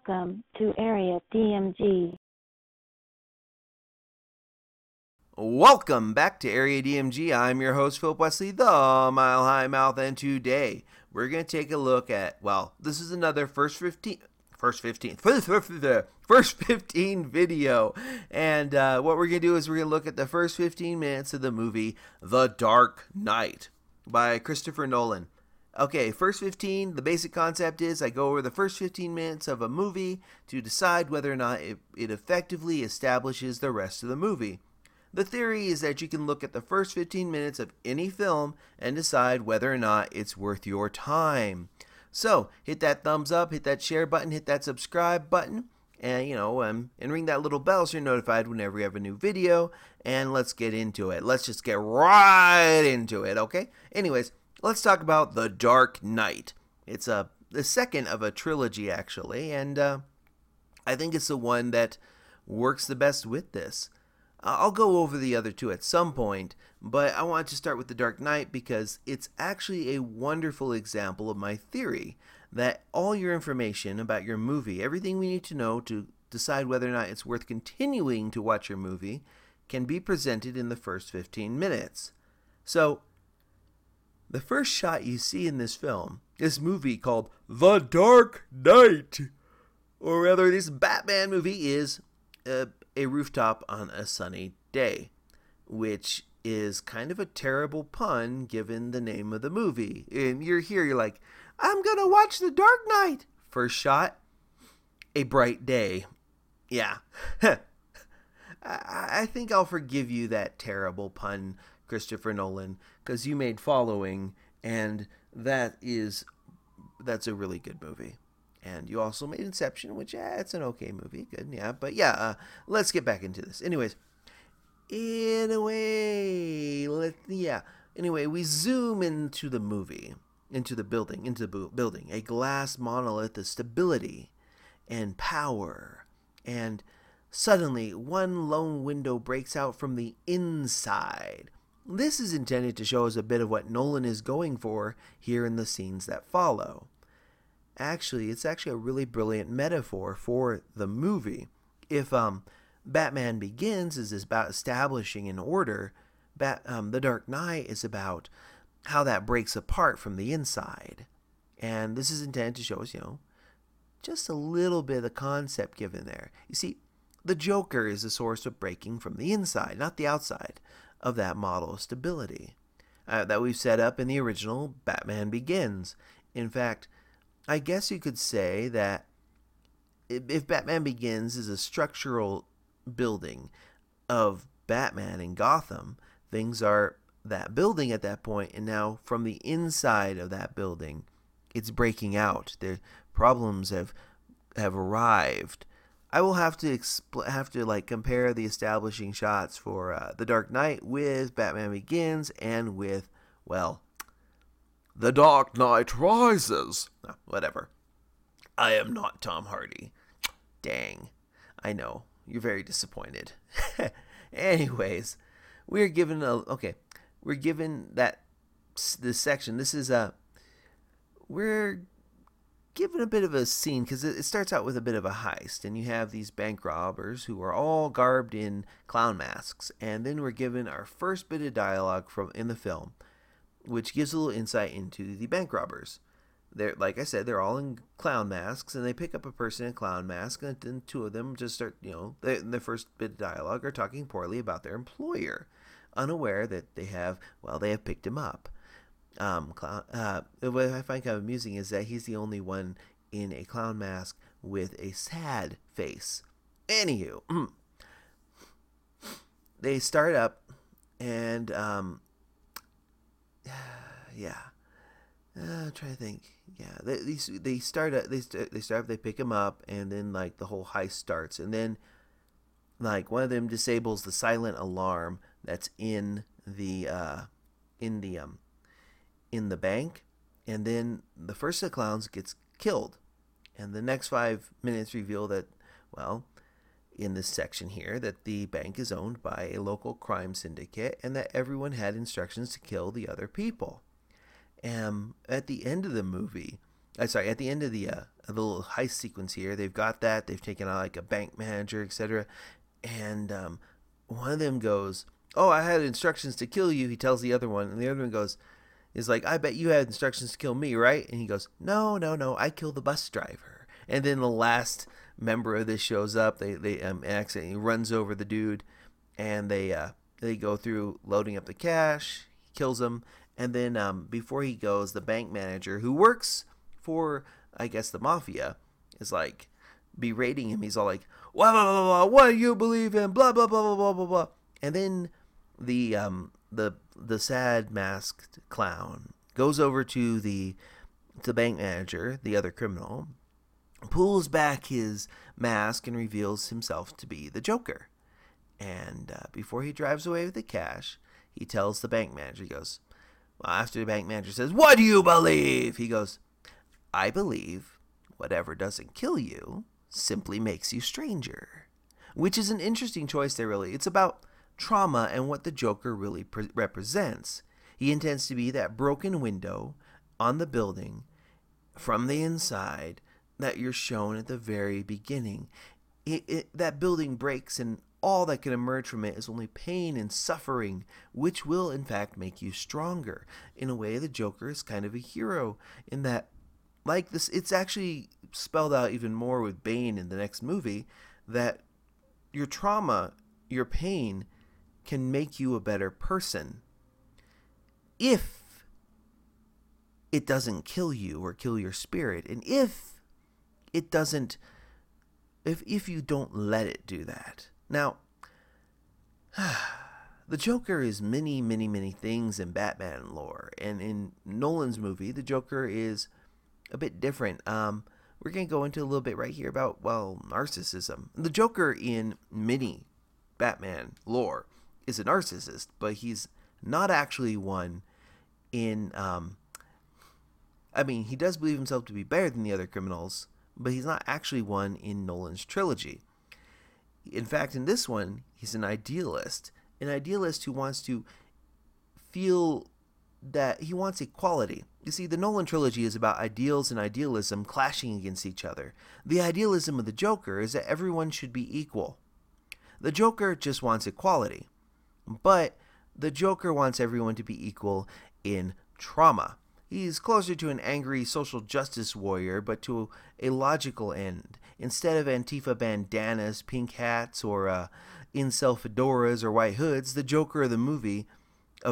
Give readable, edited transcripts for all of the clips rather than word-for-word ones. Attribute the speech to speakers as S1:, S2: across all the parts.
S1: Welcome to Area DMG.
S2: Welcome back to Area DMG. I'm your host, Philip Wesley, the Mile High Mouth, and today we're going to take a look at, well, this is another first 15 video, and what we're going to do is we're going to look at the first 15 minutes of the movie The Dark Knight by Christopher Nolan. Okay, first 15, the basic concept is I go over the first 15 minutes of a movie to decide whether or not it effectively establishes the rest of the movie. The theory is that you can look at the first 15 minutes of any film and decide whether or not it's worth your time. So, hit that thumbs up, hit that share button, hit that subscribe button, and and ring that little bell so you're notified whenever we have a new video, and let's get into it. Let's just get right into it, okay? Anyways, let's talk about The Dark Knight. It's the second of a trilogy, actually, and I think it's the one that works the best with this. I'll go over the other two at some point, but I want to start with The Dark Knight because it's actually a wonderful example of my theory that all your information about your movie, everything we need to know to decide whether or not it's worth continuing to watch your movie, can be presented in the first 15 minutes. So, the first shot you see in this movie called The Dark Knight, or rather this Batman movie, is a rooftop on a sunny day, which is kind of a terrible pun given the name of the movie. And you're here, you're like, I'm gonna watch The Dark Knight. First shot, a bright day. Yeah. I think I'll forgive you that terrible pun, Christopher Nolan, because you made Following, and that's a really good movie. And you also made Inception, which, it's an okay movie. Good, yeah. But yeah, let's get back into this. Anyways, Anyway, we zoom into the movie, into the building. A glass monolith of stability and power. And suddenly, one lone window breaks out from the inside. This is intended to show us a bit of what Nolan is going for here in the scenes that follow. It's actually a really brilliant metaphor for the movie. If Batman Begins is about establishing an order, The Dark Knight is about how that breaks apart from the inside. And this is intended to show us, just a little bit of the concept given there. You see, the Joker is the source of breaking from the inside, not the outside, of that model of stability that we've set up in the original Batman Begins. In fact, I guess you could say that if Batman Begins is a structural building of Batman in Gotham, things are that building at that point, and now from the inside of that building, it's breaking out. The problems have arrived. I will have to compare the establishing shots for The Dark Knight with Batman Begins and with, well, The Dark Knight Rises. Whatever. I am not Tom Hardy. Dang. I know. You're very disappointed. Anyways, we're given this section. We're given a bit of a scene because it starts out with a bit of a heist, and you have these bank robbers who are all garbed in clown masks, and then we're given our first bit of dialogue in the film, which gives a little insight into the bank robbers. Like I said, they're all in clown masks, and they pick up a person in a clown mask, and then two of them just start, the first bit of dialogue are talking poorly about their employer, unaware that they have picked him up. What I find kind of amusing is that he's the only one in a clown mask with a sad face. Anywho, they start up, and I'm trying to think. Yeah, they start up. They pick him up, and then the whole heist starts, and then one of them disables the silent alarm that's in the bank, and then the first of the clowns gets killed, and the next 5 minutes reveal that, in this section here, that the bank is owned by a local crime syndicate, and that everyone had instructions to kill the other people. At the end of the movie, Sorry, at the end of the little heist sequence here, they've got that. They've taken out like a bank manager, etc. And one of them goes, "Oh, I had instructions to kill you." He tells the other one, and the other one goes, "Is like, I bet you had instructions to kill me, right?" And he goes, "No, no, no, I killed the bus driver." And then the last member of this shows up. They accidentally runs over the dude, and they go through loading up the cash. He kills him, and then before he goes, the bank manager who works for, I guess, the mafia is like berating him. He's all like, "Blah blah blah blah. What do you believe in? Blah blah blah blah blah blah blah." And then the sad masked clown goes over to the bank manager, the other criminal, pulls back his mask and reveals himself to be the Joker. And before he drives away with the cash, he tells the bank manager, he goes, well, after the bank manager says, "What do you believe?" He goes, "I believe whatever doesn't kill you simply makes you stranger." Which is an interesting choice there, really. It's about trauma and what the Joker really represents. He intends to be that broken window on the building from the inside that you're shown at the very beginning. That building breaks, and all that can emerge from it is only pain and suffering, which will in fact make you stronger. In a way, the Joker is kind of a hero in that, like this, it's actually spelled out even more with Bane in the next movie, that your trauma, your pain, can make you a better person if it doesn't kill you or kill your spirit, and if it doesn't, if you don't let it do that. Now, the Joker is many, many, many things in Batman lore, and in Nolan's movie, the Joker is a bit different. We're going to go into a little bit right here about, well, narcissism. The Joker in many Batman lore is a narcissist, but he's not actually one in, he does believe himself to be better than the other criminals, but he's not actually one in Nolan's trilogy. In fact, in this one, he's an idealist who wants to feel that he wants equality. You see, the Nolan trilogy is about ideals and idealism clashing against each other. The idealism of the Joker is that everyone should be equal. The Joker just wants equality, but the Joker wants everyone to be equal in trauma. He's closer to an angry social justice warrior, but to a logical end. Instead of Antifa bandanas, pink hats, or incel fedoras or white hoods, the Joker of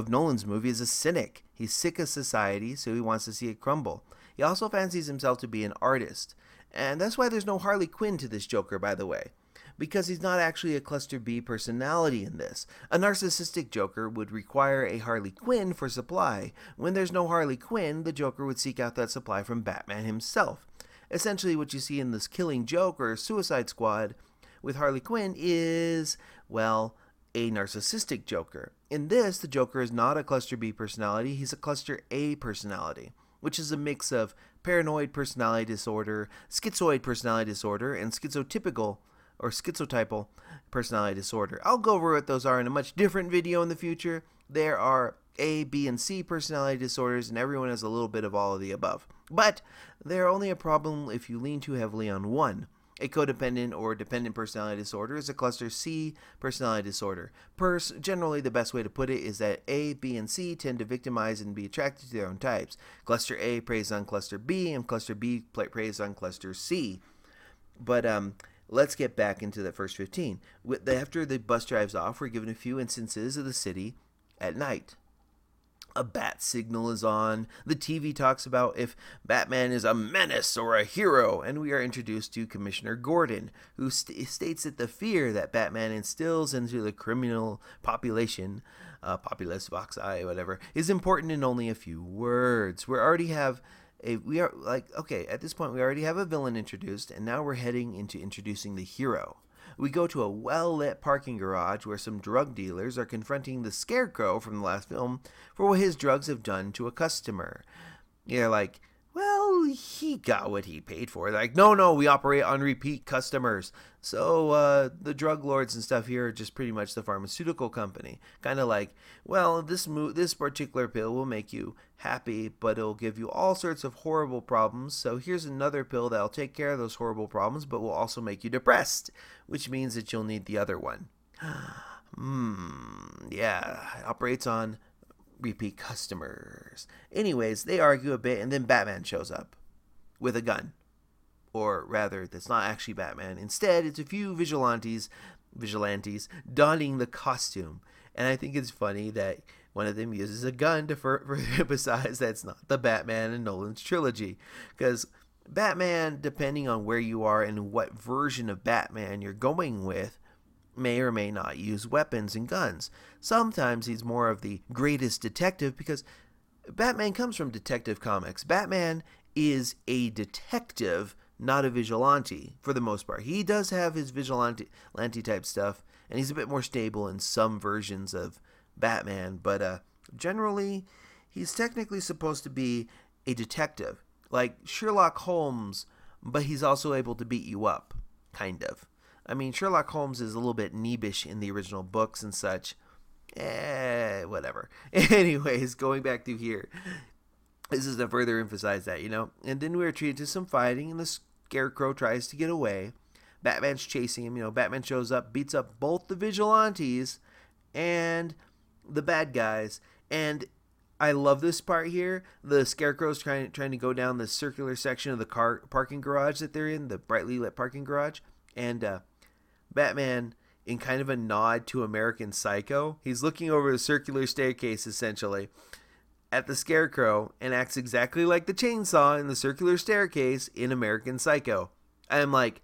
S2: Nolan's movie is a cynic. He's sick of society, so he wants to see it crumble. He also fancies himself to be an artist. And that's why there's no Harley Quinn to this Joker, by the way. Because he's not actually a cluster B personality in this. A narcissistic Joker would require a Harley Quinn for supply. When there's no Harley Quinn, the Joker would seek out that supply from Batman himself. Essentially, what you see in this Killing Joke or Suicide Squad with Harley Quinn is, well, a narcissistic Joker. In this, the Joker is not a cluster B personality, he's a cluster A personality, which is a mix of paranoid personality disorder, schizoid personality disorder, and schizotypal personality disorder. I'll go over what those are in a much different video in the future. There are A, B, and C personality disorders, and everyone has a little bit of all of the above. But they're only a problem if you lean too heavily on one. A codependent or dependent personality disorder is a cluster C personality disorder. Generally, the best way to put it is that A, B, and C tend to victimize and be attracted to their own types. Cluster A preys on cluster B, and cluster B preys on cluster C. But let's get back into the first 15. After the bus drives off, we're given a few instances of the city at night. A bat signal is on. The TV talks about if Batman is a menace or a hero, and we are introduced to Commissioner Gordon, who states that the fear that Batman instills into the criminal population, populace, vox I, whatever, is important in only a few words. At this point we already have a villain introduced, and now we're heading into introducing the hero. We go to a well-lit parking garage where some drug dealers are confronting the Scarecrow from the last film for what his drugs have done to a customer. You're like, Well, he got what he paid for. Like, no, we operate on repeat customers. So the drug lords and stuff here are just pretty much the pharmaceutical company. Kind of like, well, this particular pill will make you happy, but it'll give you all sorts of horrible problems. So here's another pill that'll take care of those horrible problems, but will also make you depressed, which means that you'll need the other one. Yeah, it operates on repeat customers. Anyways, they argue a bit, and then Batman shows up with a gun. Or rather, that's not actually Batman. Instead, it's a few vigilantes donning the costume. And I think it's funny that one of them uses a gun to further emphasize that's not the Batman in Nolan's trilogy. Because Batman, depending on where you are and what version of Batman you're going with, may or may not use weapons and guns. Sometimes he's more of the greatest detective because Batman comes from Detective Comics. Batman is a detective, not a vigilante, for the most part. He does have his vigilante type stuff, and he's a bit more stable in some versions of Batman, but generally, he's technically supposed to be a detective, like Sherlock Holmes, but he's also able to beat you up, kind of. I mean, Sherlock Holmes is a little bit neebish in the original books and such. Whatever. Anyways, going back through here, this is to further emphasize that, And then we're treated to some fighting, and the Scarecrow tries to get away. Batman's chasing him. Batman shows up, beats up both the vigilantes and the bad guys. And I love this part here. The Scarecrow's trying to go down the circular section of the parking garage that they're in, the brightly lit parking garage. And Batman, in kind of a nod to American Psycho, he's looking over the circular staircase, essentially, at the Scarecrow and acts exactly like the chainsaw in the circular staircase in American Psycho. I'm like,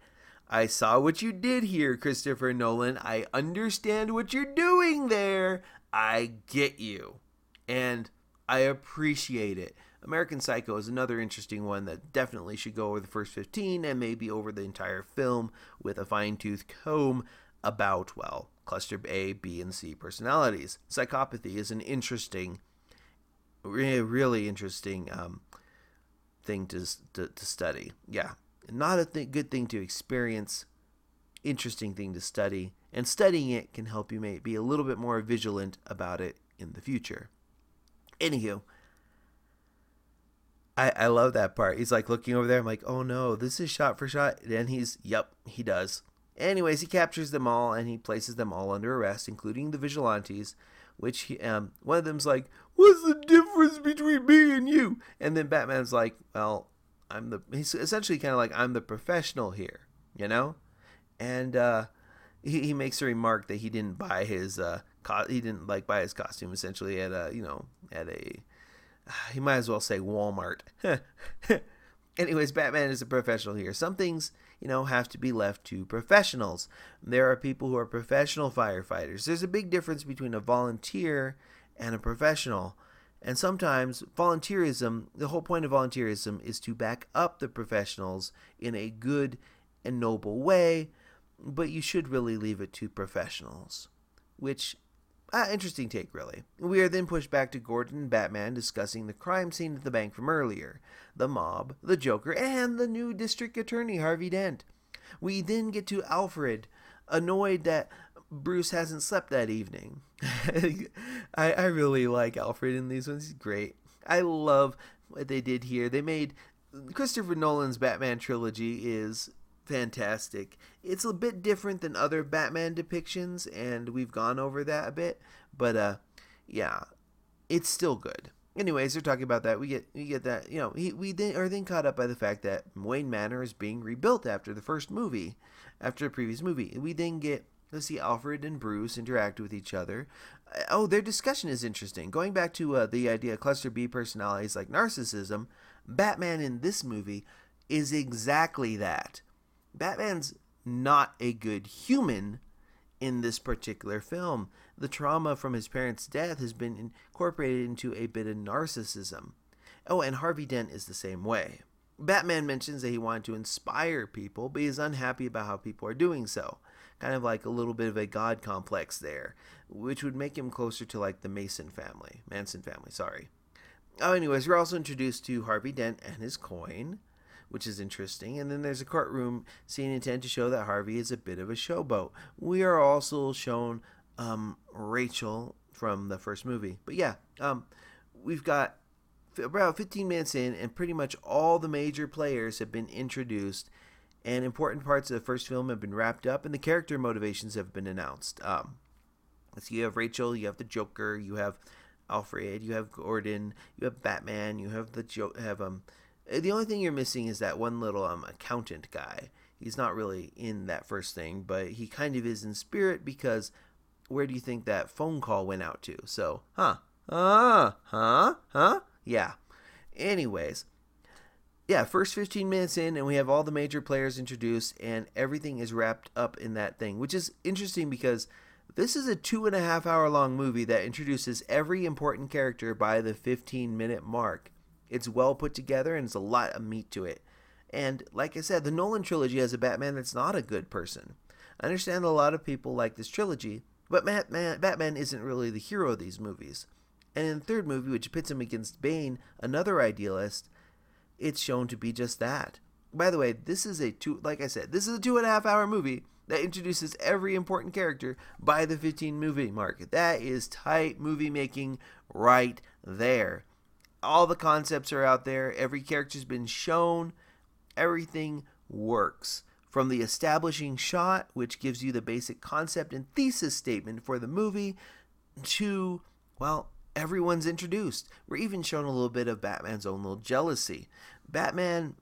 S2: I saw what you did here, Christopher Nolan. I understand what you're doing there. I get you. And I appreciate it. American Psycho is another interesting one that definitely should go over the first 15 and maybe over the entire film with a fine-tooth comb about, well, cluster A, B, and C personalities. Psychopathy is an interesting, really interesting thing to study. Yeah, not a good thing to experience, interesting thing to study, and studying it can help you be a little bit more vigilant about it in the future. Anywho, I love that part. He's like looking over there. I'm like, oh no, this is shot for shot. And yep, he does. Anyways, he captures them all and he places them all under arrest, including the vigilantes, which one of them's like, what's the difference between me and you? And then Batman's like, well, he's essentially kind of like, I'm the professional here, And he makes a remark that he didn't buy his buy his costume essentially at a he might as well say Walmart. Anyways, Batman is a professional here. Some things, have to be left to professionals. There are people who are professional firefighters. There's a big difference between a volunteer and a professional. And sometimes volunteerism, the whole point of volunteerism is to back up the professionals in a good and noble way, but you should really leave it to professionals, which interesting take, really. We are then pushed back to Gordon and Batman discussing the crime scene at the bank from earlier, the mob, the Joker, and the new district attorney, Harvey Dent. We then get to Alfred, annoyed that Bruce hasn't slept that evening. I really like Alfred in these ones. He's great. I love what they did here. Christopher Nolan's Batman trilogy is fantastic. It's a bit different than other Batman depictions, and we've gone over that a bit, but yeah, it's still good. Anyways, they're talking about that. We get that, we are then caught up by the fact that Wayne Manor is being rebuilt after the previous movie. We then get to see Alfred and Bruce interact with each other. Their discussion is interesting. Going back to the idea of cluster B personalities like narcissism, Batman in this movie is exactly that. Batman's not a good human in this particular film. The trauma from his parents' death has been incorporated into a bit of narcissism. Oh, and Harvey Dent is the same way. Batman mentions that he wanted to inspire people, but he's unhappy about how people are doing so. Kind of like a little bit of a god complex there, which would make him closer to like the Manson family, sorry. Oh, anyways, we're also introduced to Harvey Dent and his coin, which is interesting. And then there's a courtroom scene intended to show that Harvey is a bit of a showboat. We are also shown Rachel from the first movie. But yeah, we've got about 15 minutes in, and pretty much all the major players have been introduced, and important parts of the first film have been wrapped up, and the character motivations have been announced. So you have Rachel, you have the Joker, you have Alfred, you have Gordon, you have Batman, you have the only thing you're missing is that one little accountant guy. He's not really in that first thing, but he kind of is in spirit, because where do you think that phone call went out to? So, yeah. Anyways, yeah, first 15 minutes in, and we have all the major players introduced, and everything is wrapped up in that thing, which is interesting because this is a 2.5 hour long movie that introduces every important character by the 15-minute mark. It's well put together, and it's a lot of meat to it. And like I said, the Nolan trilogy has a Batman that's not a good person. I understand a lot of people like this trilogy, but Batman isn't really the hero of these movies. And in the third movie, which pits him against Bane, another idealist, it's shown to be just that. By the way, this is a 2.5 hour movie that introduces every important character by the 15 movie mark. That is tight movie making right there. All the concepts are out there. Every character's been shown. Everything works. From the establishing shot, which gives you the basic concept and thesis statement for the movie, to, well, everyone's introduced. We're even shown a little bit of Batman's own little jealousy. Batman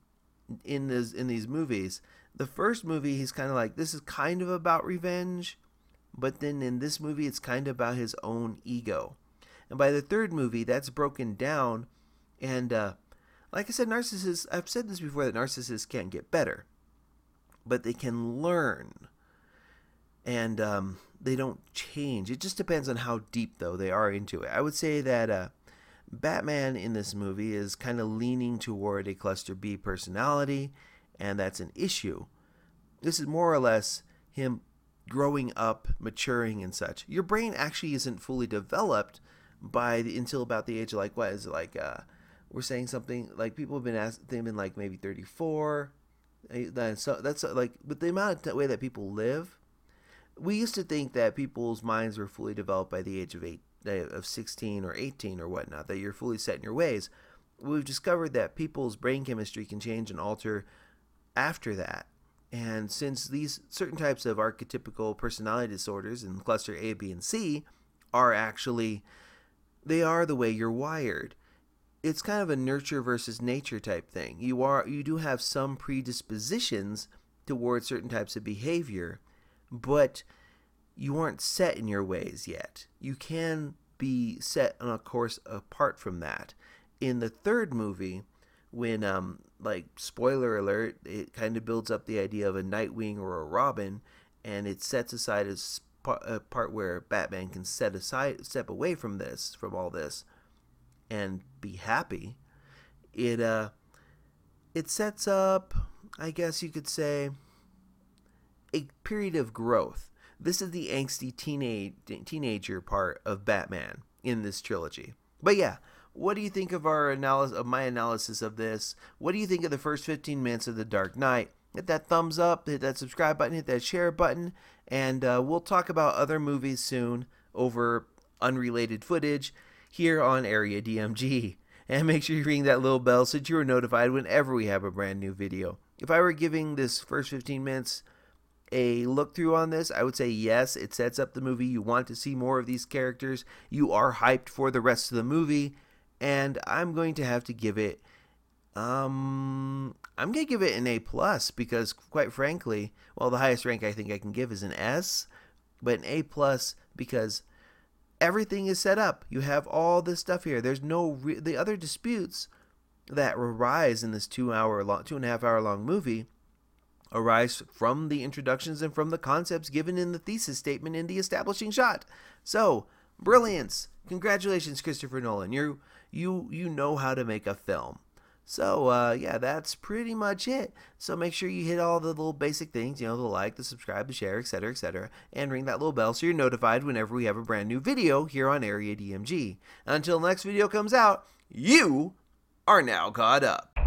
S2: in these movies, the first movie, he's kind of like, this is kind of about revenge, but then in this movie, it's kind of about his own ego. And by the third movie, that's broken down, and like I said, narcissists, I've said this before, that narcissists can't get better, but they can learn, and they don't change. It just depends on how deep, though, they are into it. I would say that Batman in this movie is kind of leaning toward a cluster B personality, and that's an issue. This is more or less him growing up, maturing, and such. Your brain actually isn't fully developed until about the age of, like, what is it, like, we're saying something like, people have been asked, they've been like maybe 34. So that's like, but the amount of way that people live, we used to think that people's minds were fully developed by the age of 16 or 18 or whatnot, that you're fully set in your ways. We've discovered that people's brain chemistry can change and alter after that. And since these certain types of archetypical personality disorders in cluster A, B, and C are actually, they are the way you're wired. It's kind of a nurture versus nature type thing. You do have some predispositions towards certain types of behavior, but you aren't set in your ways yet. You can be set on a course apart from that. In the third movie, when like, spoiler alert, it kind of builds up the idea of a Nightwing or a Robin, and it sets aside a part where Batman can step away from all this, and be happy. It sets up, I guess you could say, a period of growth. This is the angsty teenager part of Batman in this trilogy. But yeah, what do you think of my analysis of this? What do you think of the first 15 minutes of The Dark Knight? Hit that thumbs up, hit that subscribe button, hit that share button, and we'll talk about other movies soon over unrelated footage here on Area DMG. And make sure you ring that little bell so that you are notified whenever we have a brand new video. If I were giving this first 15 minutes a look through on this, I would say yes, it sets up the movie. You want to see more of these characters. You are hyped for the rest of the movie. And I'm going to have to give it, I'm going to give it an A+, because quite frankly, well, the highest rank I think I can give is an S, but an A+, because everything is set up. You have all this stuff here. There's the other disputes that arise in this 2.5 hour long movie arise from the introductions and from the concepts given in the thesis statement in the establishing shot. So, brilliance. Congratulations, Christopher Nolan. You know how to make a film. So, yeah, that's pretty much it. So make sure you hit all the little basic things, the like, the subscribe, the share, etc., and ring that little bell so you're notified whenever we have a brand new video here on Area DMG. Until the next video comes out, You are now caught up.